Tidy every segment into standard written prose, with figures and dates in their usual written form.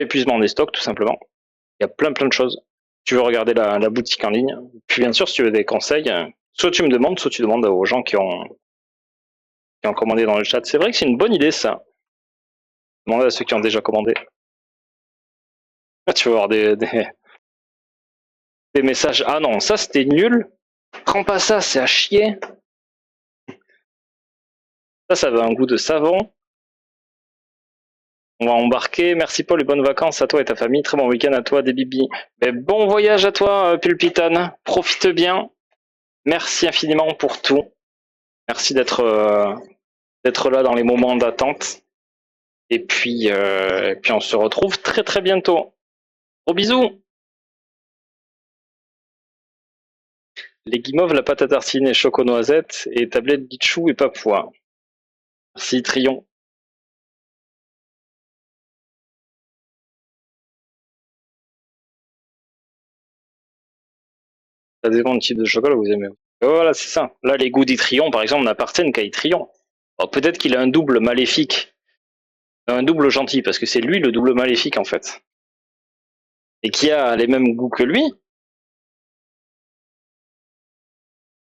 épuisement des stocks tout simplement. Il y a plein de choses. Tu veux regarder la boutique en ligne. Puis bien sûr, si tu veux des conseils, soit tu me demandes, soit tu demandes aux gens qui ont commandé dans le chat. C'est vrai que c'est une bonne idée ça. Demandez à ceux qui ont déjà commandé. Ah, tu vas avoir des messages. Ah non, ça c'était nul. Prends pas ça, c'est à chier. Ça avait un goût de savon. On va embarquer. Merci Paul et bonnes vacances à toi et ta famille. Très bon week-end à toi, des bibis. Mais bon voyage à toi, Pulpitane. Profite bien. Merci infiniment pour tout. Merci d'être là dans les moments d'attente. Et puis on se retrouve très bientôt. Gros bisous. Les guimauves, la pâte à tartiner, choco-noisette et tablette d'Ichou et Papouas. Merci Trion. Ça dépend du type de chocolat que vous aimez. Et voilà, c'est ça. Là, les goûts d'Itrion, par exemple, n'appartiennent qu'à Itrion. Peut-être qu'il a un double maléfique, un double gentil, parce que c'est lui le double maléfique en fait. Et qui a les mêmes goûts que lui.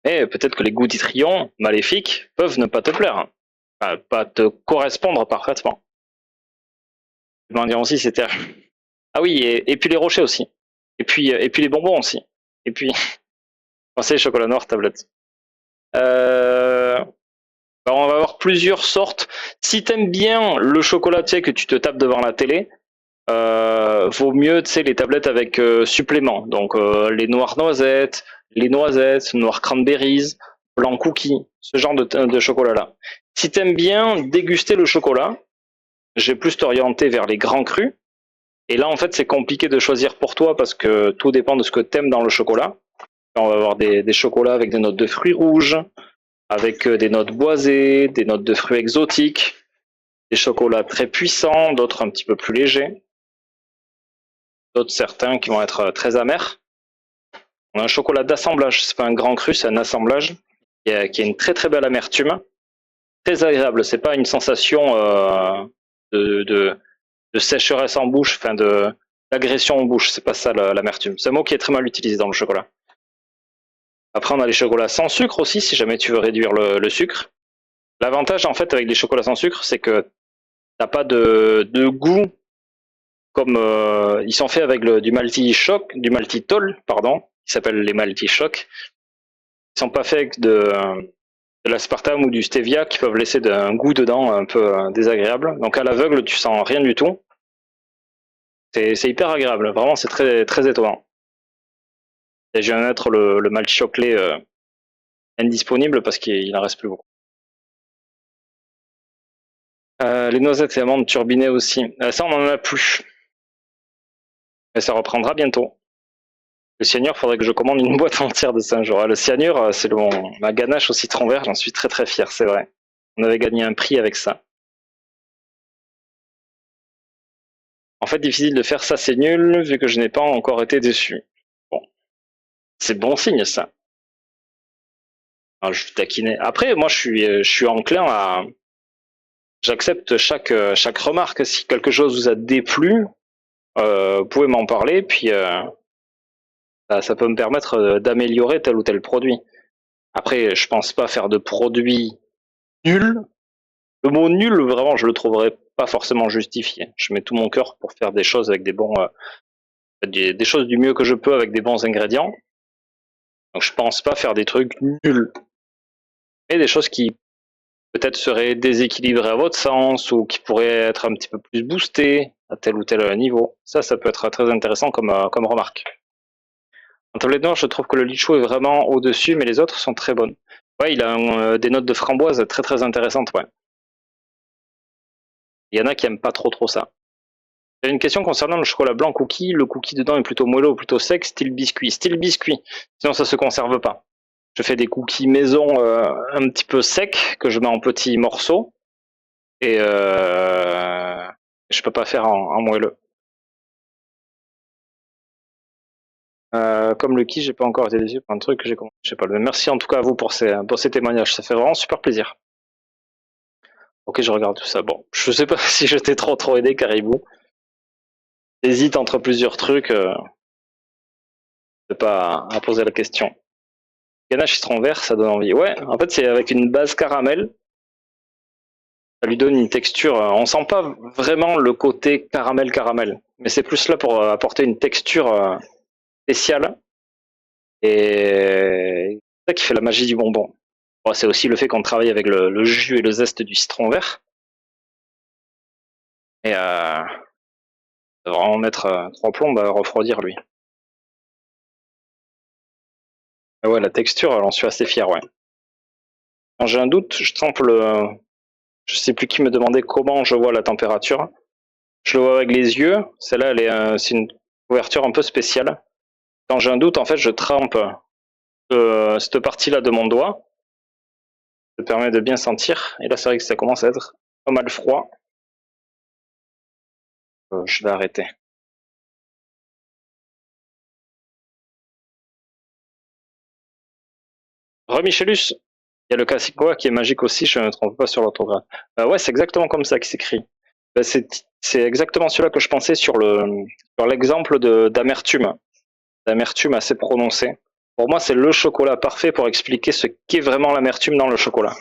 Et peut-être que les goûts d'Itrion maléfiques peuvent ne pas te plaire. Enfin, pas te correspondre parfaitement. Je vais en dire aussi, c'était. Ah oui, et puis les rochers aussi. Et puis les bonbons aussi. Et puis, pensez chocolat noir, tablette. On va avoir plusieurs sortes. Si t'aimes bien le chocolat, tu sais, que tu te tapes devant la télé, vaut mieux, tu sais, les tablettes avec supplément. Donc, les noirs noisettes, les noisettes, noirs cranberries, blanc cookie, ce genre de chocolat-là. Si t'aimes bien déguster le chocolat, je vais plus t'orienter vers les grands crus. Et là, en fait, c'est compliqué de choisir pour toi parce que tout dépend de ce que t'aimes dans le chocolat. On va avoir des chocolats avec des notes de fruits rouges, avec des notes boisées, des notes de fruits exotiques, des chocolats très puissants, d'autres un petit peu plus légers, d'autres certains qui vont être très amers. On a un chocolat d'assemblage, c'est pas un grand cru, c'est un assemblage qui a une très belle amertume, très agréable. C'est pas une sensation de sécheresse en bouche, enfin d'agression en bouche, c'est pas ça l'amertume. C'est un mot qui est très mal utilisé dans le chocolat. Après, on a les chocolats sans sucre aussi, si jamais tu veux réduire le sucre. L'avantage, en fait, avec les chocolats sans sucre, c'est que t'as pas de goût comme ils sont faits avec du multi-choc, du multi-toll, pardon, qui s'appelle les multi-chocs. Ils sont pas faits avec de l'aspartame ou du stevia qui peuvent laisser un goût dedans un peu désagréable. Donc à l'aveugle, tu sens rien du tout. C'est hyper agréable, vraiment, c'est très étonnant. Et je viens de mettre le multi-choc indisponible parce qu'il en reste plus beaucoup. Les noisettes et amandes turbinées aussi. Ça, on en a plus. Mais ça reprendra bientôt. Le cyanure, faudrait que je commande une boîte entière de ça un jour. Le cyanure, c'est ma ganache au citron vert, j'en suis très fier, c'est vrai. On avait gagné un prix avec ça. En fait, difficile de faire ça, c'est nul, vu que je n'ai pas encore été déçu. Bon, c'est bon signe ça. Alors, je taquinais. Après, moi, je suis enclin à. J'accepte chaque remarque. Si quelque chose vous a déplu, vous pouvez m'en parler, puis ça peut me permettre d'améliorer tel ou tel produit. Après, je pense pas faire de produits nuls. Le mot nul, vraiment, je le trouverais pas forcément justifié. Je mets tout mon cœur pour faire des choses avec des choses du mieux que je peux avec des bons ingrédients. Donc je pense pas faire des trucs nuls, mais des choses qui peut-être seraient déséquilibrées à votre sens ou qui pourraient être un petit peu plus boostées à tel ou tel niveau. Ça peut être très intéressant comme remarque. En tablette noire, je trouve que le lichou est vraiment au-dessus, mais les autres sont très bonnes. Ouais, il a des notes de framboise très intéressantes, ouais. Il y en a qui aiment pas trop ça. J'ai une question concernant le chocolat blanc cookie. Le cookie dedans est plutôt moelleux ou plutôt sec, style biscuit? Style biscuit. Sinon, ça se conserve pas. Je fais des cookies maison un petit peu secs que je mets en petits morceaux et je peux pas faire en moelleux. Comme le qui, j'ai pas encore été déçu par un truc que j'ai commencé. Je sais pas. Mais merci en tout cas à vous pour ces témoignages. Ça fait vraiment super plaisir. Ok, je regarde tout ça. Bon, je sais pas si je t'ai trop aidé, Caribou. J'hésite entre plusieurs trucs. Pas à poser la question. Ganache citron vert, ça donne envie. Ouais, en fait, c'est avec une base caramel. Ça lui donne une texture. On sent pas vraiment le côté caramel, mais c'est plus là pour apporter une texture spéciale. Et c'est ça qui fait la magie du bonbon. Bon, c'est aussi le fait qu'on travaille avec le jus et le zeste du citron vert. Et ça va vraiment mettre 3 plombs à refroidir lui. Et ouais, la texture, j'en suis assez fier, ouais. Quand j'ai un doute, je trempe le. Je sais plus qui me demandait comment je vois la température. Je le vois avec les yeux. Celle-là, c'est une couverture un peu spéciale. Quand j'ai un doute, en fait, je trempe cette partie-là de mon doigt. Ça permet de bien sentir. Et là, c'est vrai que ça commence à être pas mal froid. Je vais arrêter. Remichelus, il y a le Cassicoa qui est magique aussi, je ne me trompe pas sur l'orthographe. Ouais, c'est exactement comme ça qu'il s'écrit. C'est exactement celui-là que je pensais sur l'exemple d'amertume. D'amertume assez prononcée. Pour moi, c'est le chocolat parfait pour expliquer ce qu'est vraiment l'amertume dans le chocolat.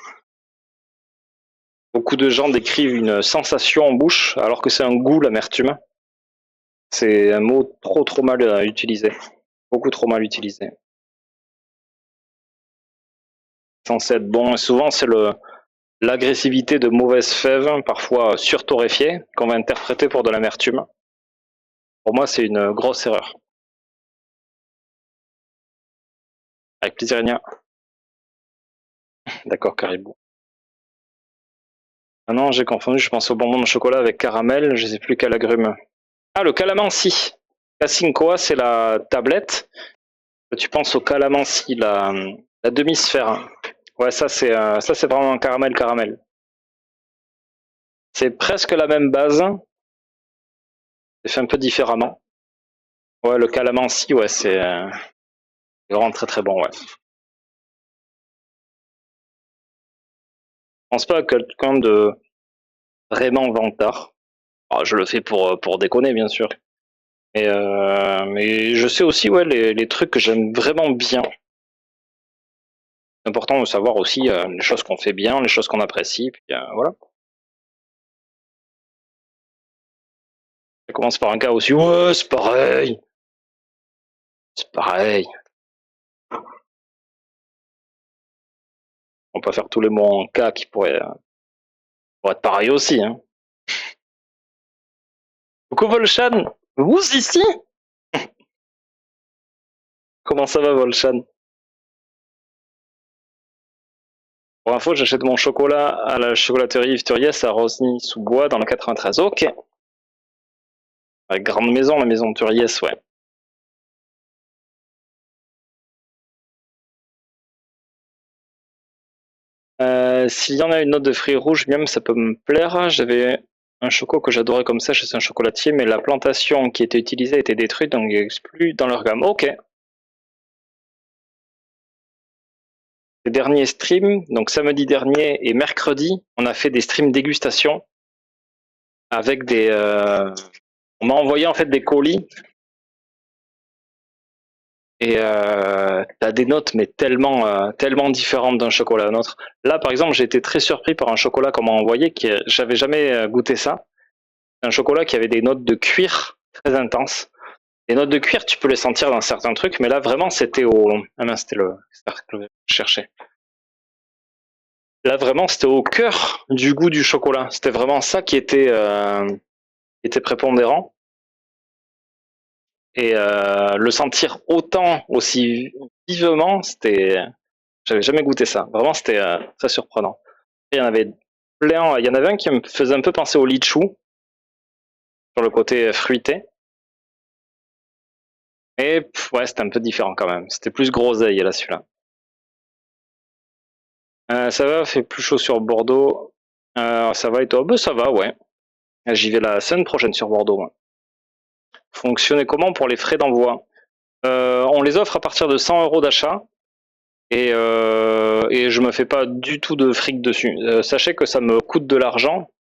Beaucoup de gens décrivent une sensation en bouche, alors que c'est un goût, l'amertume. C'est un mot trop mal utilisé. Beaucoup trop mal utilisé. Censé être bon, et souvent c'est l'agressivité de mauvaises fèves, parfois surtorréfiées, qu'on va interpréter pour de l'amertume. Pour moi, c'est une grosse erreur. Avec plaisir, Enya. D'accord, Caribou. Ah non, j'ai confondu, je pense au bonbon de chocolat avec caramel, je sais plus quel agrume. Ah, le calamansi. Casincoa, c'est la tablette. Tu penses au calamansi, la demi-sphère. Ouais, ça c'est vraiment un caramel. C'est presque la même base. C'est fait un peu différemment. Ouais, le calamansi, ouais, c'est vraiment très bon, ouais. Je pense pas à quelqu'un de vraiment vantard. Alors, je le fais pour déconner, bien sûr. Mais je sais aussi, ouais, les trucs que j'aime vraiment bien. C'est important de savoir aussi les choses qu'on fait bien, les choses qu'on apprécie, puis voilà. Ça commence par un cas aussi, ouais, c'est pareil. C'est pareil. On peut faire tous les mots en cas qui pourraient être pareil aussi. Hein. Coucou Volchan, vous ici? Comment ça va Volchan? Pour info, j'achète mon chocolat à la chocolaterie Yves Turiès à Rosny-sous-Bois dans le 93. Ok. La grande maison, la maison de Turiès, ouais. S'il y en a une note de fruits rouges, même ça peut me plaire. J'avais un choco que j'adorais comme ça chez un chocolatier, mais la plantation qui était utilisée a été détruite, donc il n'existe plus dans leur gamme. Ok. Les derniers streams, donc samedi dernier et mercredi, on a fait des streams dégustation avec on m'a envoyé en fait des colis et t'as des notes mais tellement différentes d'un chocolat à un autre. Là par exemple j'ai été très surpris par un chocolat qu'on m'a envoyé j'avais jamais goûté ça. Un chocolat qui avait des notes de cuir très intenses. Les notes de cuir tu peux les sentir dans certains trucs, mais là vraiment c'était c'était le cercle que je cherchais. Là vraiment c'était au cœur du goût du chocolat. C'était vraiment ça qui était prépondérant. Et le sentir autant aussi vivement, j'avais jamais goûté ça. Vraiment, c'était très surprenant. Il y en avait plein. Il y en avait un qui me faisait un peu penser au litchou sur le côté fruité. Et ouais, c'était un peu différent quand même. C'était plus groseille là celui-là. Ça va, fait plus chaud sur Bordeaux. Ça va et toi? Ça va, ouais. J'y vais la semaine prochaine sur Bordeaux. Moi. Fonctionnait comment pour les frais d'envoi? On les offre à partir de 100 € d'achat. Et je me fais pas du tout de fric dessus. Sachez que ça me coûte de l'argent,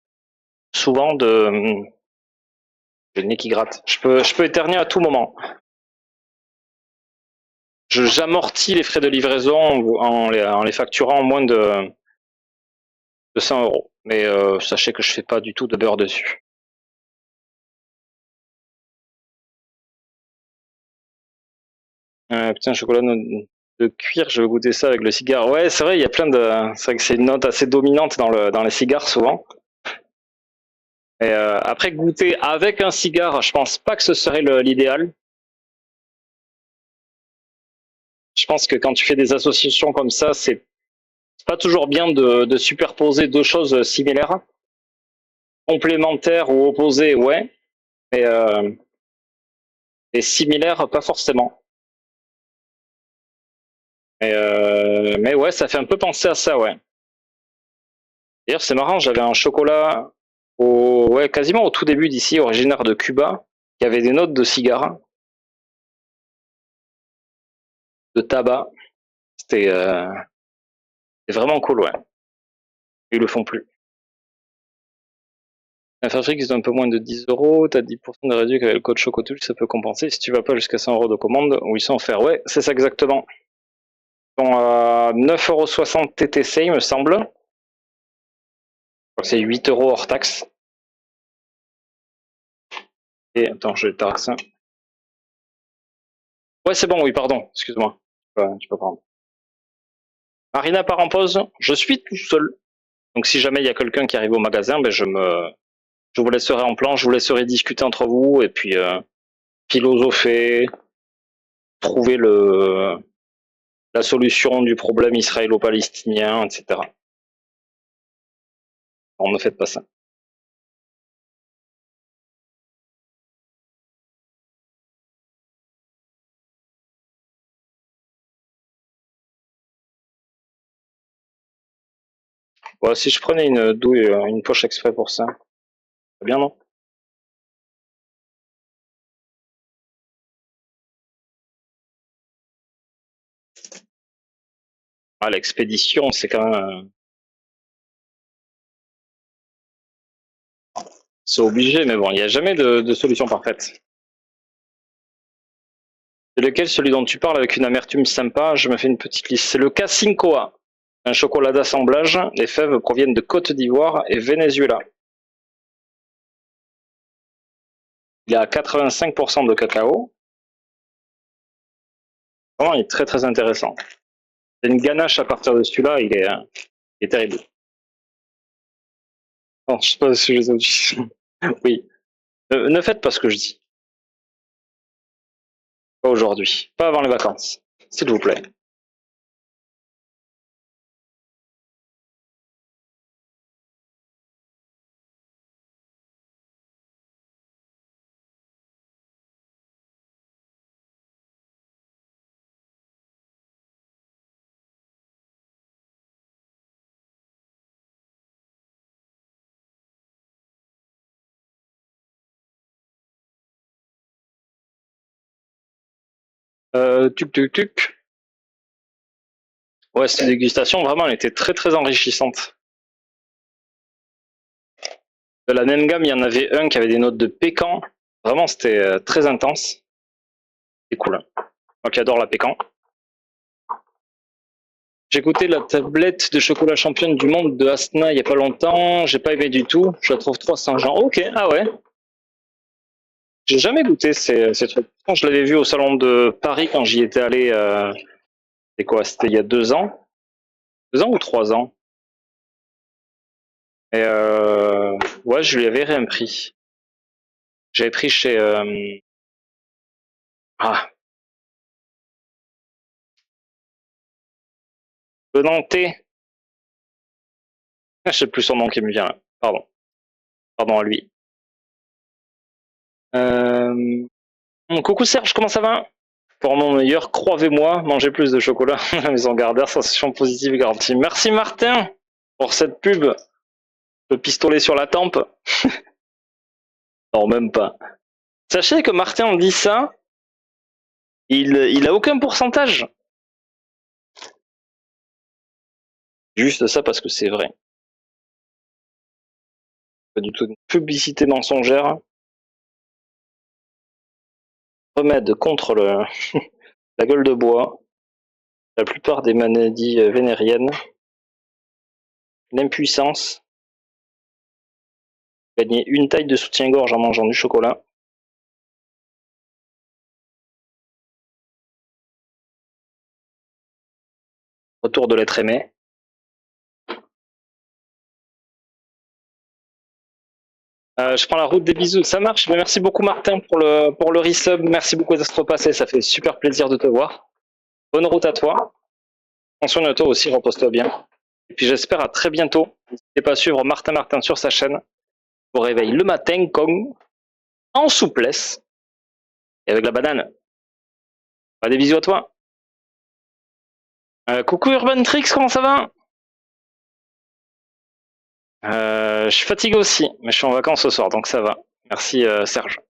souvent J'ai le nez qui gratte. Je peux éternuer à tout moment. J'amortis les frais de livraison en les facturant en moins de 100 €. Mais sachez que je fais pas du tout de beurre dessus. Putain, chocolat de cuir, je vais goûter ça avec le cigare. Ouais, c'est vrai, il y a plein de. C'est vrai que c'est une note assez dominante dans les cigares souvent. Et après goûter avec un cigare, je pense pas que ce serait l'idéal. Je pense que quand tu fais des associations comme ça, c'est pas toujours bien de superposer deux choses similaires, complémentaires ou opposées, ouais, et, et similaires, pas forcément. Mais ouais, ça fait un peu penser à ça, ouais. D'ailleurs, c'est marrant, j'avais un chocolat ouais, quasiment au tout début d'ici, originaire de Cuba, qui avait des notes de cigare, de tabac. C'était vraiment cool, ouais. Ils le font plus. Un Fabrique, c'est un peu moins de 10 €, t'as 10% de réduit avec le code Chocotul, ça peut compenser. Si tu vas pas jusqu'à 100 € de commande, ou ils sont offerts. Ouais, c'est ça exactement. Ils sont à 9,60 € TTC, il me semble. C'est 8 € hors taxe. Et attends, je taxe. Ouais, c'est bon, oui, pardon, excuse-moi. Tu peux prendre. Marina part en pause, je suis tout seul. Donc si jamais il y a quelqu'un qui arrive au magasin, ben je vous laisserai en plan, je vous laisserai discuter entre vous et puis philosopher, trouver la solution du problème israélo-palestinien, etc. On ne fait pas ça. Bon, si je prenais une douille, une poche exprès pour ça, c'est bien, non? Ah, l'expédition, c'est quand même... c'est obligé, mais bon, il n'y a jamais de solution parfaite. C'est lequel, celui dont tu parles avec une amertume sympa? Je me fais une petite liste. C'est le Casincoa, un chocolat d'assemblage. Les fèves proviennent de Côte d'Ivoire et Venezuela. Il y a 85% de cacao. Vraiment, il est très très intéressant. C'est une ganache à partir de celui-là, il est terrible. Non, je sais pas si je les ai... Oui. Ne faites pas ce que je dis. Pas aujourd'hui. Pas avant les vacances. S'il vous plaît. Tuc tuc tuc. Ouais, cette dégustation, vraiment, elle était très très enrichissante. De la même gamme, il y en avait un qui avait des notes de pécan. Vraiment, c'était très intense. C'est cool. Moi qui adore la pécan. J'ai goûté la tablette de chocolat championne du monde de Asna il y a pas longtemps. J'ai pas aimé du tout. Je la trouve trop Saint-Jean. Ok, ah ouais. J'ai jamais goûté ces trucs. Je l'avais vu au salon de Paris quand j'y étais allé. C'est quoi? C'était il y a 2 ans? 2 ans ou 3 ans? Et ouais, je lui avais rien pris. J'avais pris chez ah, le Nantais. Je sais plus son nom qui me vient là. Pardon. Pardon à lui. Coucou Serge, comment ça va? Pour mon meilleur, croyez-moi, mangez plus de chocolat. La maison Gardère, sensation positive garantie. Merci Martin pour cette pub. Le pistolet sur la tempe. Non, même pas. Sachez que Martin dit ça, il a aucun pourcentage. Juste ça parce que c'est vrai. Pas du tout une publicité mensongère. remède contre la gueule de bois, la plupart des maladies vénériennes, l'impuissance, gagner une taille de soutien-gorge en mangeant du chocolat. Retour de l'être aimé. Je prends la route des bisous, ça marche. Mais merci beaucoup Martin pour le resub. Merci beaucoup d'être passé, ça fait super plaisir de te voir. Bonne route à toi. Prends soin de toi aussi, repose-toi bien. Et puis j'espère à très bientôt. N'hésitez pas à suivre Martin sur sa chaîne. Je vous réveille le matin comme en souplesse et avec la banane. Des bisous à toi. Coucou Urban Tricks, comment ça va? Je suis fatigué aussi, mais je suis en vacances ce soir, donc ça va. Merci Serge.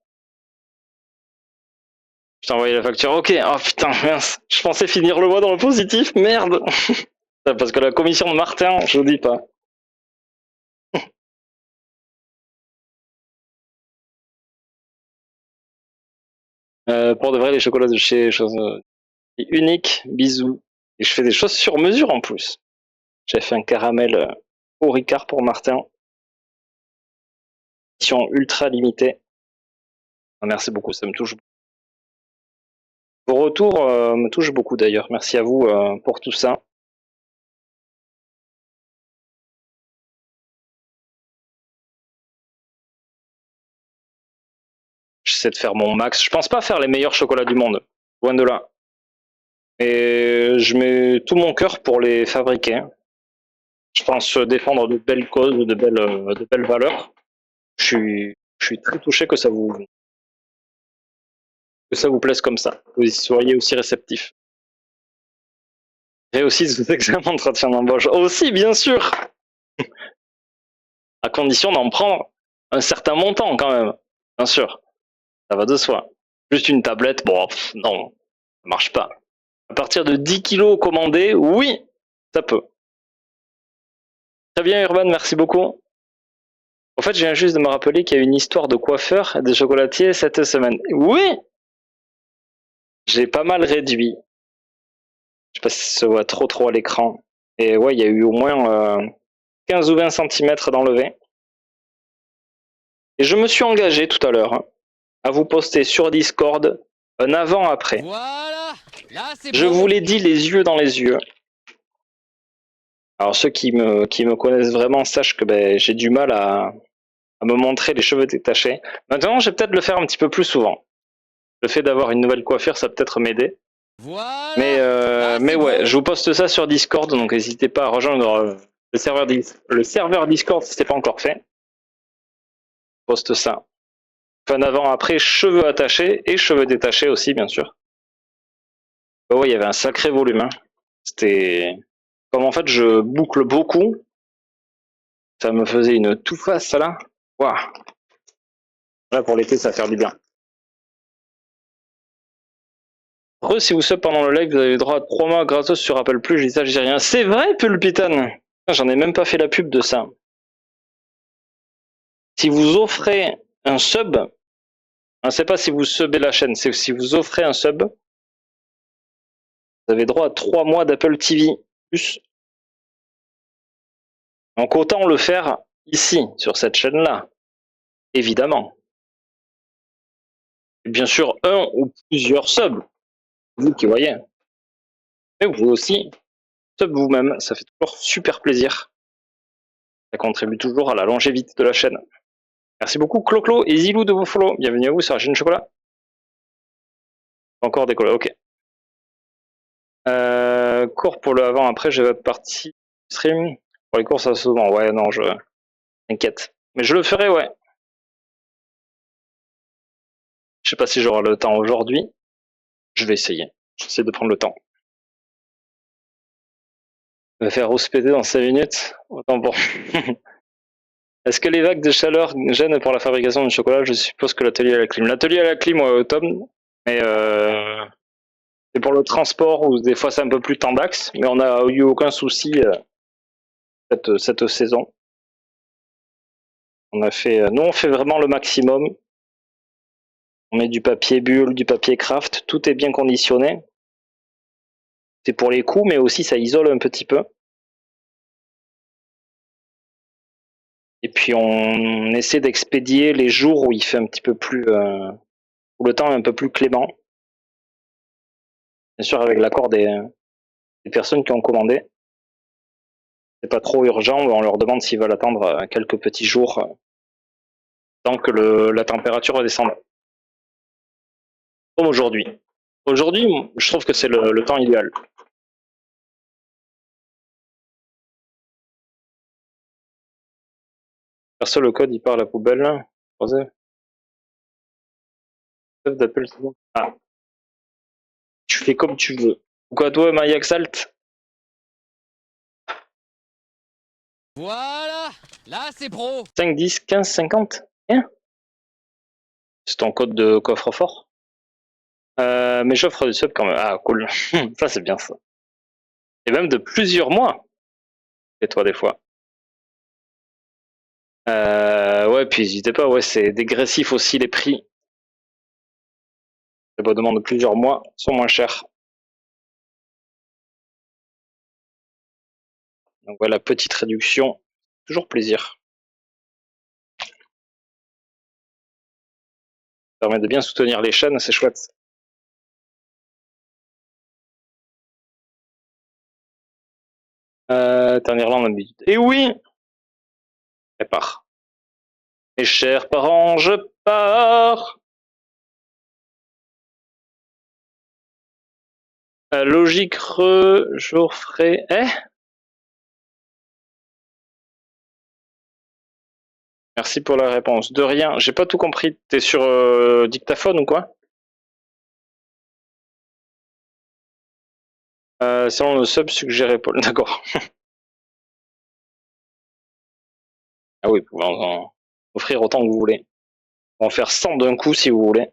Je t'ai envoyé la facture. Ok, oh putain, mince. Je pensais finir le mois dans le positif, merde. Parce que la commission de Martin, je vous dis pas. Pour de vrai, les chocolats de chez choses uniques, bisous. Et je fais des choses sur mesure en plus. J'ai fait un caramel au Ricard pour Martin. Édition ultra limitée. Merci beaucoup, ça me touche. Vos retours me touchent beaucoup d'ailleurs. Merci à vous pour tout ça. J'essaie de faire mon max. Je pense pas faire les meilleurs chocolats du monde. Loin de là. Et je mets tout mon cœur pour les fabriquer. Je pense défendre de belles causes, de belles valeurs. Je suis très touché que ça vous plaise comme ça, que vous soyez aussi réceptif. Réussite sous examen d'entretien d'embauche. Aussi, bien sûr, à condition d'en prendre un certain montant quand même. Bien sûr, ça va de soi. Juste une tablette, bon, non, ça marche pas. À partir de 10 kilos commandés, oui, ça peut. Très bien, Urban, merci beaucoup. En fait, je viens juste de me rappeler qu'il y a une histoire de coiffeur et de chocolatier cette semaine. Oui, j'ai pas mal réduit. Je sais pas si ça se voit trop à l'écran. Et ouais, il y a eu au moins 15 ou 20 cm d'enlevé. Et je me suis engagé tout à l'heure à vous poster sur Discord un avant-après. Voilà. Là, c'est je bon. vous l'ai dit les yeux dans les yeux. Alors ceux qui me connaissent vraiment sachent que j'ai du mal à me montrer les cheveux détachés. Maintenant, je vais peut-être le faire un petit peu plus souvent. Le fait d'avoir une nouvelle coiffure, ça peut être m'aider. Voilà. Mais ouais, je vous poste ça sur Discord, donc n'hésitez pas à rejoindre le serveur Discord si ce n'est pas encore fait. Je poste ça. Enfin, avant, après, cheveux attachés et cheveux détachés aussi, bien sûr. Oh, il y avait un sacré volume. Hein. C'était comme en fait je boucle beaucoup, ça me faisait une toufface là. Waouh. Là pour l'été, ça va faire du bien. Si vous sub pendant le live, vous avez droit à 3 mois gratos sur Apple Plus. Je dis ça, je dis rien. C'est vrai, Pulpitan. J'en ai même pas fait la pub de ça. Si vous offrez un sub, je ne sais pas si vous subez la chaîne, c'est si vous offrez un sub, vous avez droit à 3 mois d'Apple TV plus. Donc autant le faire ici, sur cette chaîne-là, évidemment. Et bien sûr, un ou plusieurs subs, vous qui voyez. Et vous aussi, sub vous-même, ça fait toujours super plaisir. Ça contribue toujours à la longévité de la chaîne. Merci beaucoup Clo-Clo et Zilou de vos follow. Bienvenue à vous sur la chaîne Chocolat. Encore décollé, ok. Cours pour le avant-après, je vais partie stream. Pour les courses, ça souvent, ouais, non, je t'inquiète. Mais je le ferai, ouais. Je sais pas si j'aurai le temps aujourd'hui. Je vais essayer. J'essaie de prendre le temps. Je vais faire rouspéter dans 5 minutes. Autant pour. Est-ce que les vagues de chaleur gênent pour la fabrication du chocolat? Je suppose que l'atelier à la clim. L'atelier à la clim, ouais, automne. Mais c'est pour le transport où des fois c'est un peu plus tendax. Mais on n'a eu aucun souci cette saison. On a fait, nous on fait vraiment le maximum. On met du papier bulle, du papier craft, tout est bien conditionné. C'est pour les coups, mais aussi ça isole un petit peu. Et puis on essaie d'expédier les jours où il fait un petit peu plus, où le temps est un peu plus clément. Bien sûr avec l'accord des personnes qui ont commandé. C'est pas trop urgent, on leur demande s'ils veulent attendre quelques petits jours tant que la température redescende. Comme aujourd'hui. Aujourd'hui, je trouve que c'est le temps idéal. Perso, le code il part à la poubelle. D'appel, c'est bon. Ah, tu fais comme tu veux. Quoi, toi, Mayaxalt? Voilà. Là, c'est pro. 5, 10, 15, 50? Hein? C'est ton code de coffre-fort? Mais j'offre des subs quand même. Ah, cool. Ça, c'est bien ça. Et même de plusieurs mois. Et toi, des fois. Ouais, puis n'hésitez pas, ouais, c'est dégressif aussi les prix. Les abonnements de plusieurs mois sont moins chers. Donc voilà, petite réduction. Toujours plaisir. Ça permet de bien soutenir les chaînes, c'est chouette. T'es en Irlande d'habitude. Et oui! Prépare. Mes chers parents, je pars. Logique jour frais. Eh? Merci pour la réponse. De rien, j'ai pas tout compris. T'es sur dictaphone ou quoi? Selon le sub suggéré Paul. D'accord. Ah oui, vous pouvez en offrir autant que vous voulez. On va en faire 100 d'un coup si vous voulez.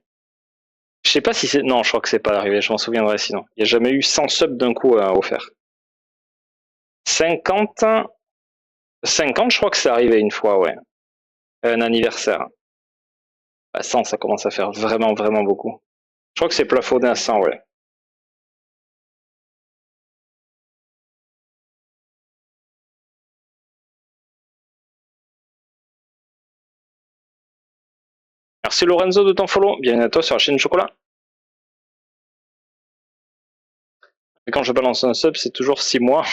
Je sais pas si c'est. Non, je crois que c'est pas arrivé, je m'en souviendrai sinon. Il n'y a jamais eu 100 subs d'un coup à offert. 50. 50, je crois que c'est arrivé une fois, ouais. Un anniversaire. Bah, 100, ça commence à faire vraiment, vraiment beaucoup. Je crois que c'est plafonné à 100, ouais. Merci Lorenzo de ton follow. Bienvenue à toi sur la chaîne Chocolat. Et quand je balance un sub, c'est toujours 6 mois.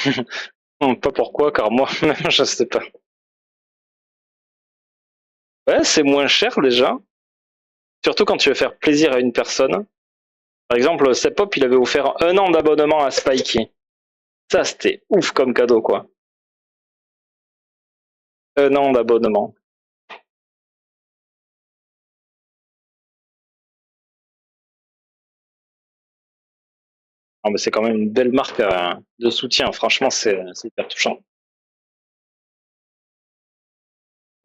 Pas pourquoi, car moi, même, je sais pas. Ouais, c'est moins cher déjà. Surtout quand tu veux faire plaisir à une personne. Par exemple, Sepop, il avait offert 1 an d'abonnement à Spikey. Ça, c'était ouf comme cadeau, quoi. 1 an d'abonnement. Ah, mais c'est quand même une belle marque de soutien. Franchement, c'est hyper touchant.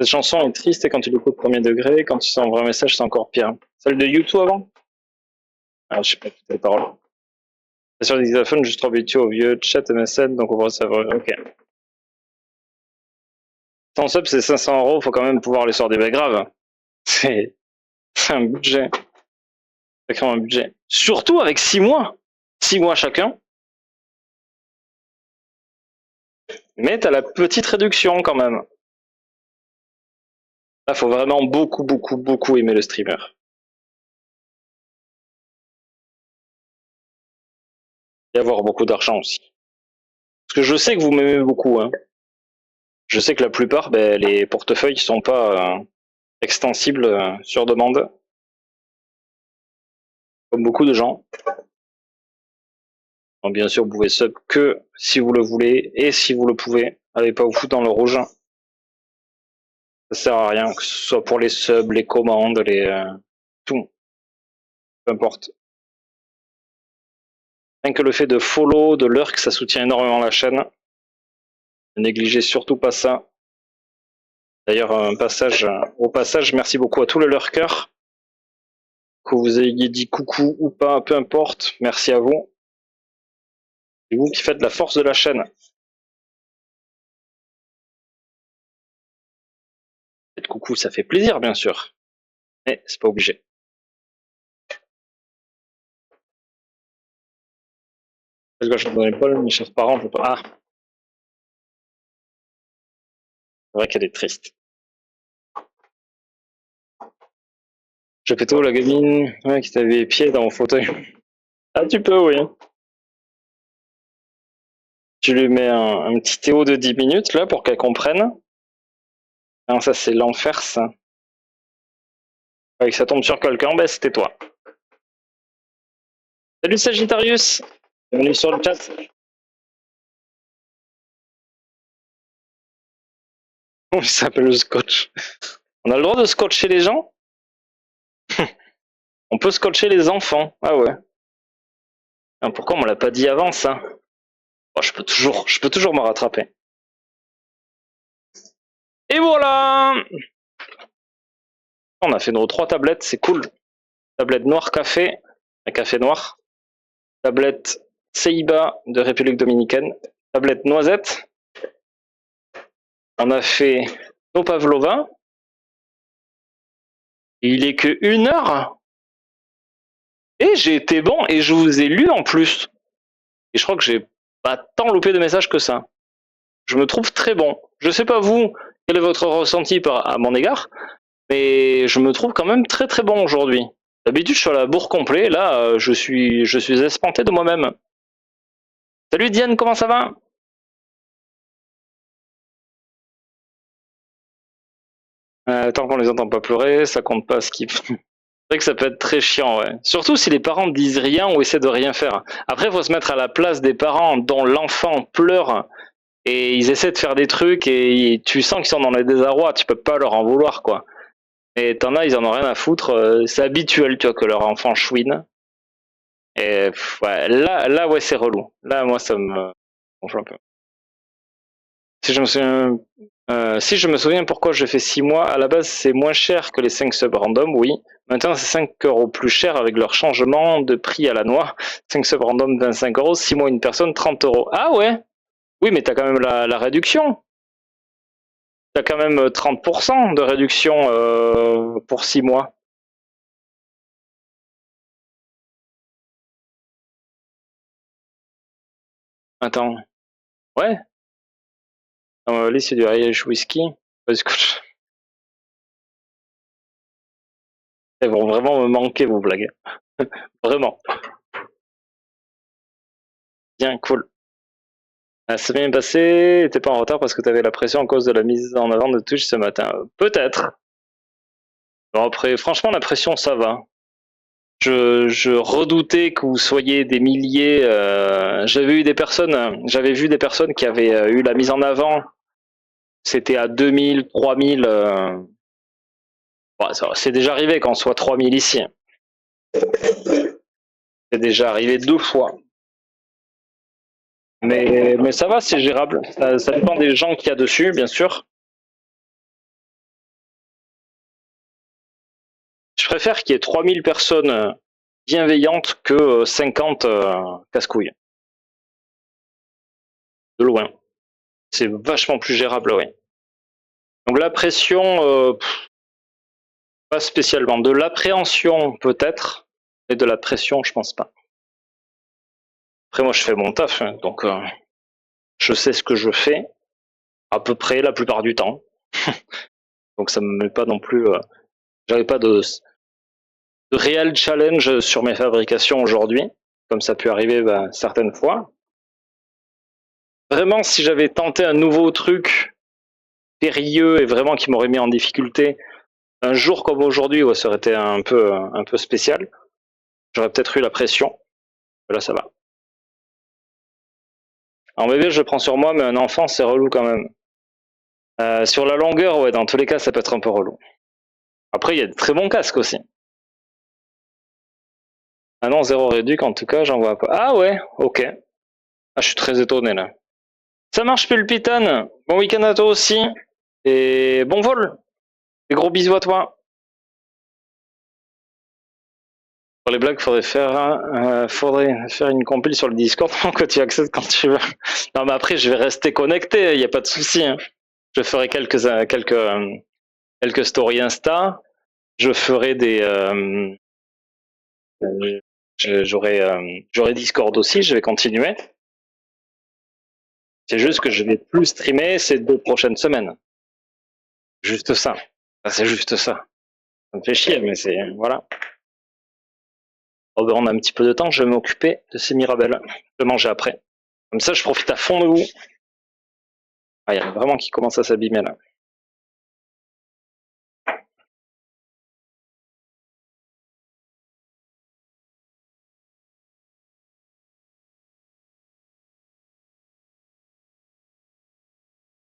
Cette chanson est triste et quand tu l'écoutes premier degré, quand tu sens un vrai message, c'est encore pire. Celle de YouTube avant? Ah, je sais pas toutes les paroles. C'est sur le dictaphone, juste trop habitué au vieux chat MSN, donc on va savoir. Ok. 100 sub, c'est 500 €, faut quand même pouvoir aller sur des bails graves. C'est un budget. C'est quand même un budget. Surtout avec 6 mois. 6 mois chacun. Mais t'as la petite réduction quand même. Là, faut vraiment beaucoup, beaucoup, beaucoup aimer le streamer. Et avoir beaucoup d'argent aussi. Parce que je sais que vous m'aimez beaucoup. Hein. Je sais que la plupart, ben, les portefeuilles sont pas extensibles sur demande. Comme beaucoup de gens. Donc, bien sûr, vous pouvez sub que si vous le voulez et si vous le pouvez. Allez pas vous foutre dans le rouge. Ça sert à rien, que ce soit pour les subs, les commandes, tout. Peu importe. Rien que le fait de follow, de lurk, ça soutient énormément la chaîne. Ne négligez surtout pas ça. D'ailleurs, au passage, merci beaucoup à tous les lurkers. Que vous ayez dit coucou ou pas, peu importe, merci à vous. C'est vous qui faites la force de la chaîne. Faites coucou, ça fait plaisir, bien sûr. Mais c'est pas obligé. Parce que je dans l'épaule, mes chers parents, je peux pas. Ah, c'est vrai qu'elle est triste. Je péto la gamine ouais, qui t'avait les pieds dans mon fauteuil. Ah, tu peux, oui. Tu lui mets un petit Théo de 10 minutes, là, pour qu'elle comprenne. Non, ça, c'est l'enfer, ça. Avec ça tombe sur quelqu'un, ben, c'était toi. Salut Sagittarius! Bienvenue sur le chat. Comment il s'appelle le scotch? On a le droit de scotcher les gens? On peut scotcher les enfants. Ah ouais. Ah, pourquoi on me l'a pas dit avant, ça? Oh, je peux toujours me rattraper. Et voilà! On a fait nos 3 tablettes, c'est cool. Tablette noir café, un café noir. Tablette Ceiba de République Dominicaine. Tablette noisette. On a fait nos pavlova. Il est que 1 heure. Et j'ai été bon et je vous ai lu en plus. Et je crois que j'ai pas tant loupé de messages que ça. Je me trouve très bon. Je sais pas vous, quel est votre ressenti à mon égard, mais je me trouve quand même très très bon aujourd'hui. D'habitude, je suis à la bourre complet. Là, je suis espanté de moi-même. Salut Diane, comment ça va? Tant qu'on les entend pas pleurer, ça compte pas ce qu'ils font. C'est vrai que ça peut être très chiant, ouais. Surtout si les parents disent rien ou essaient de rien faire. Après, il faut se mettre à la place des parents dont l'enfant pleure et ils essaient de faire des trucs et tu sens qu'ils sont dans les désarrois. Tu peux pas leur en vouloir, quoi. Et t'en as, ils en ont rien à foutre. C'est habituel, tu vois, que leur enfant chouine. Et ouais, là, ouais, c'est relou. Là, moi, ça me gonfle un peu. Si je me souviens, si je me souviens pourquoi je fais 6 mois, à la base, c'est moins cher que les 5 subs random, oui. Maintenant, c'est 5 € plus cher avec leur changement de prix à la noix. 5 subs random, 25 €. 6 mois une personne, 30 €. Ah ouais? Oui, mais t'as quand même la réduction. T'as quand même 30% de réduction pour 6 mois. Attends. Ouais? Liste du Irish Whisky. Elles vont vraiment me manquer vos blagues. Vraiment. Bien, cool. Ça s'est bien passé, t'es pas en retard parce que t'avais la pression à cause de la mise en avant de Twitch ce matin. Peut-être. Bon, après, franchement, la pression, ça va. Je redoutais que vous soyez des milliers. J'avais vu des personnes qui avaient eu la mise en avant. C'était à 2000, 3000. Bon, c'est déjà arrivé qu'on soit 3000 ici. C'est déjà arrivé 2 fois. Mais ça va, c'est gérable. Ça dépend des gens qu'il y a dessus, bien sûr. Je préfère qu'il y ait 3000 personnes bienveillantes que 50 casse-couilles. De loin. C'est vachement plus gérable, oui. Donc la pression, pas spécialement. De l'appréhension, peut-être, mais de la pression, je pense pas. Après, moi, je fais mon taf, hein, donc je sais ce que je fais, à peu près la plupart du temps. Donc ça me met pas non plus... J'avais pas de réel challenge sur mes fabrications aujourd'hui, comme ça a pu arriver certaines fois. Vraiment, si j'avais tenté un nouveau truc périlleux et vraiment qui m'aurait mis en difficulté, un jour comme aujourd'hui, ouais, ça aurait été un peu spécial. J'aurais peut-être eu la pression. Là, ça va. En bébé, je le prends sur moi, mais un enfant, c'est relou quand même. Sur la longueur, ouais, dans tous les cas, ça peut être un peu relou. Après, il y a de très bons casques aussi. Ah non, 0 réduc, en tout cas, j'en vois pas. Ah ouais, ok. Ah, je suis très étonné là. Ça marche, Pulpitan. Bon week-end à toi aussi. Et bon vol. Et gros bisous à toi. Pour les blagues, faudrait faire une compile sur le Discord que tu accèdes quand tu veux. Non, mais après, je vais rester connecté, il n'y a pas de souci. Hein. Je ferai quelques stories Insta. Je ferai J'aurai Discord aussi, je vais continuer. C'est juste que je vais plus streamer ces 2 prochaines semaines. Juste ça. Enfin, c'est juste ça. Ça me fait chier, mais c'est... Voilà. Oh ben, on a un petit peu de temps, je vais m'occuper de ces mirabelles. Je vais manger après. Comme ça, je profite à fond de vous. Ah, il y en a vraiment qui commencent à s'abîmer là.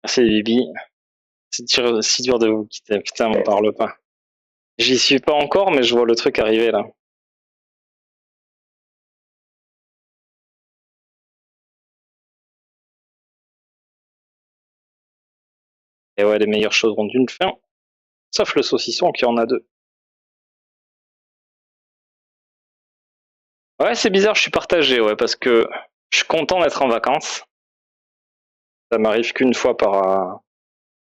Merci Bibi. C'est si dur de vous quitter. Putain, m'en parle pas. J'y suis pas encore, mais je vois le truc arriver là. Et ouais, les meilleures choses vont d'une fin. Sauf le saucisson qui en a 2. Ouais, c'est bizarre, je suis partagé, ouais, parce que je suis content d'être en vacances. Ça m'arrive qu'une fois